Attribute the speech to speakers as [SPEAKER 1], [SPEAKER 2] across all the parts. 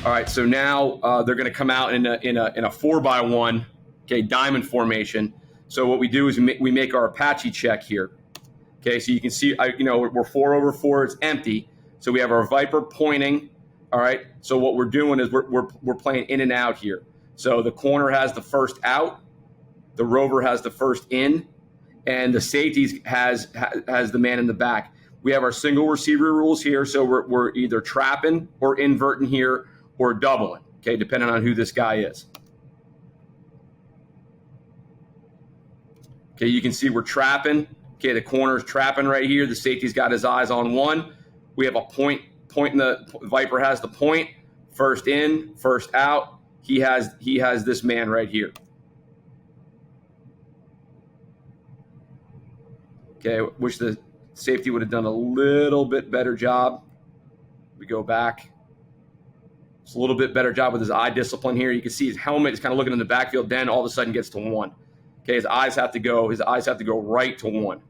[SPEAKER 1] All right, so now they're going to come out in a 4x1, okay, diamond formation. So what we do is we make our Apache check here. Okay, so you can see, we're 4 over 4. It's empty. So we have our Viper pointing. All right. So what we're doing is we're playing in and out here. So the corner has the first out, the rover has the first in, and the safeties has the man in the back. We have our single receiver rules here. So we're either trapping or inverting here or doubling. Okay, depending on who this guy is. Okay, you can see we're trapping. Okay, the corner's trapping right here. The safety's got his eyes on one. We have a point in the Viper has the point. First in, first out. He has this man right here. Okay, wish the safety would have done a little bit better job. We go back. It's a little bit better job with his eye discipline here. You can see his helmet is kind of looking in the backfield. Then all of a sudden gets to 1. Okay, his eyes have to go right to 1.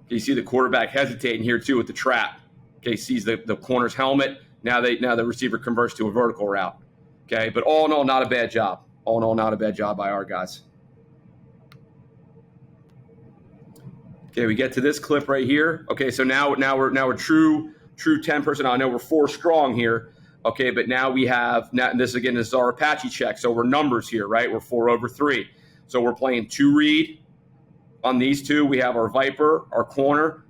[SPEAKER 1] You see the quarterback hesitating here too with the trap. Okay, sees the corner's helmet. Now the receiver converts to a vertical route. Okay, but all in all, not a bad job. All in all, not a bad job by our guys. Okay, we get to this clip right here. Okay, so now we're true 10 personnel. I know we're 4 strong here. Okay, but now we have this is our Apache check. So we're numbers here, right? We're 4 over 3. So we're playing 2 read. On these two, we have our Viper, our corner.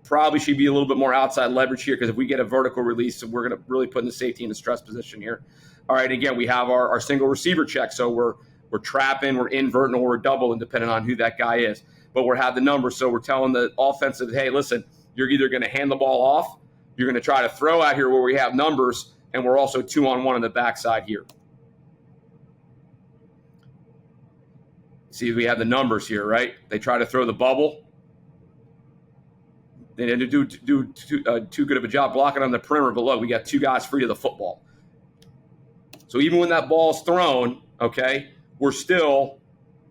[SPEAKER 1] Probably should be a little bit more outside leverage here because if we get a vertical release, we're going to really put in the safety in a stress position here. All right, again, we have our single receiver check. So we're trapping, we're inverting, or we're doubling depending on who that guy is. But we have the numbers, so we're telling the offensive, hey, listen, you're either going to hand the ball off, you're going to try to throw out here where we have numbers, and we're also 2-on-1 on the backside here. See, we have the numbers here, right? They try to throw the bubble. They didn't do too good of a job blocking on the perimeter, but look, we got 2 guys free to the football. So even when that ball's thrown, okay, we're still,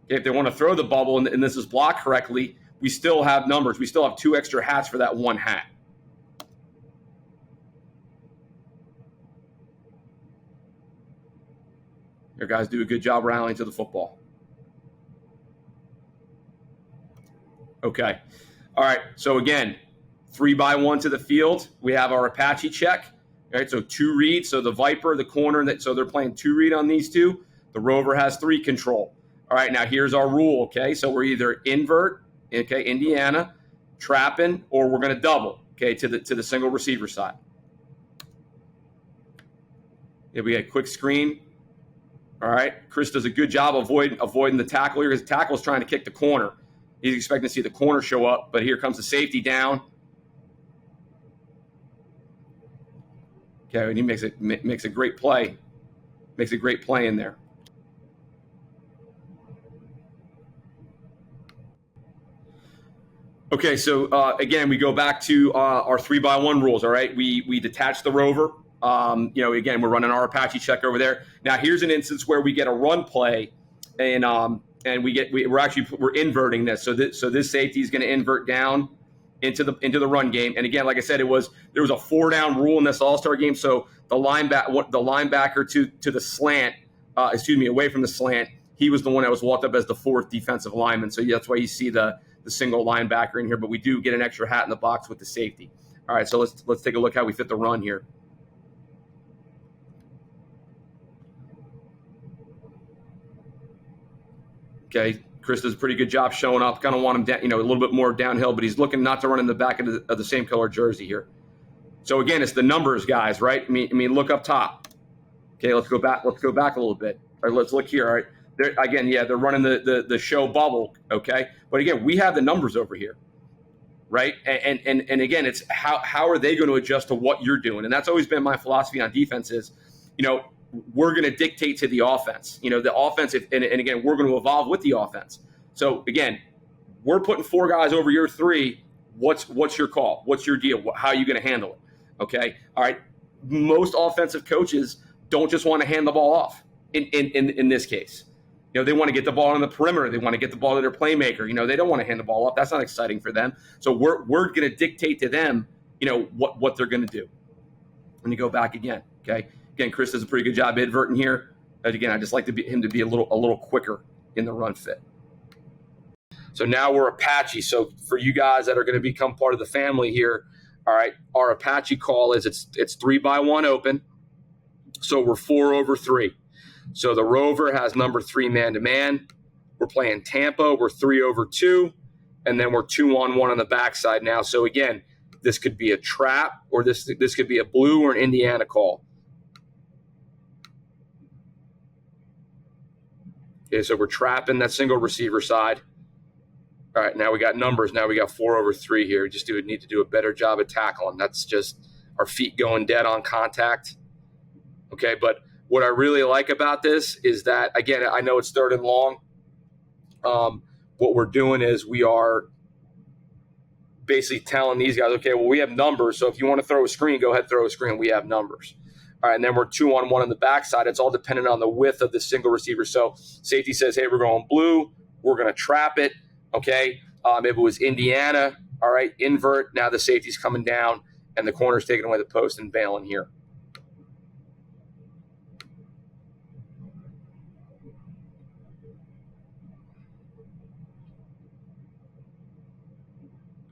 [SPEAKER 1] if they want to throw the bubble and this is blocked correctly, we still have numbers. We still have 2 extra hats for that 1 hat. Your guys do a good job rallying to the football. Okay. All right. So again, 3x1 to the field. We have our Apache check. All right. So 2 reads. So the Viper, the corner, so they're playing 2 read on these two. The rover has 3 control. All right. Now here's our rule. Okay. So we're either invert, okay, Indiana, trapping, or we're going to double, okay, to the single receiver side. Yeah, we got a quick screen. All right. Chris does a good job avoiding the tackle here because the tackle is trying to kick the corner. He's expecting to see the corner show up, but here comes the safety down. Okay, and he makes a great play. Makes a great play in there. Okay, so again, we go back to our 3x1 rules. All right, we detach the rover. Again, we're running our Apache check over there. Now, here's an instance where we get a run play, and we're inverting this. So this safety is going to invert down into the run game. And again, like I said, there was a 4-down rule in this All-Star game. So the linebacker to the slant, away from the slant, he was the one that was walked up as the 4th defensive lineman. So that's why you see the single linebacker in here. But we do get an extra hat in the box with the safety. All right, so let's take a look how we fit the run here. Okay, Chris does a pretty good job showing up. Kind of want him down, a little bit more downhill, but he's looking not to run in the back of the same color jersey here. So again, it's the numbers, guys, right? I mean, look up top. Okay, let's go back. Let's go back a little bit. All right, let's look here. All right, they're running the show bubble. Okay, but again, we have the numbers over here, right? And again, it's how are they going to adjust to what you're doing? And that's always been my philosophy on defense is, we're going to dictate to the offense. The offense, and again, we're going to evolve with the offense. So again, we're putting 4 guys over your 3. What's your call? What's your deal? How are you going to handle it? Okay. All right. Most offensive coaches don't just want to hand the ball off in this case. You know, they want to get the ball on the perimeter. They want to get the ball to their playmaker. You know, they don't want to hand the ball off. That's not exciting for them. So we're going to dictate to them, you know, what they're going to do. When you go back again, okay? Again, Chris does a pretty good job inverting here. But again, I just like him to be a little quicker in the run fit. So now we're Apache. So for you guys that are going to become part of the family here, all right, our Apache call is it's 3-by-1 open. So we're 4 over 3. So the Rover has number 3 man-to-man. We're playing Tampa. We're 3 over 2. And then we're 2-on-1 on the backside now. So again, this could be a trap, or this could be a blue or an Indiana call. Okay, so we're trapping that single receiver side. All right, now we got numbers. Now we got 4 over 3 here. Just need to do a better job of tackling. That's just our feet going dead on contact. Okay, but what I really like about this is that, again, I know it's 3rd and long. What we're doing is we are basically telling these guys, okay, well, we have numbers. So if you want to throw a screen, go ahead, throw a screen. We have numbers. All right, and then we're 2-on-1 on the backside. It's all dependent on the width of the single receiver. So safety says, hey, we're going blue. We're going to trap it. Okay, if it was Indiana, all right, invert. Now the safety's coming down, and the corner's taking away the post and bailing here.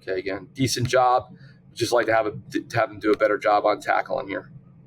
[SPEAKER 1] Okay, again, decent job. Just like to have him do a better job on tackling here.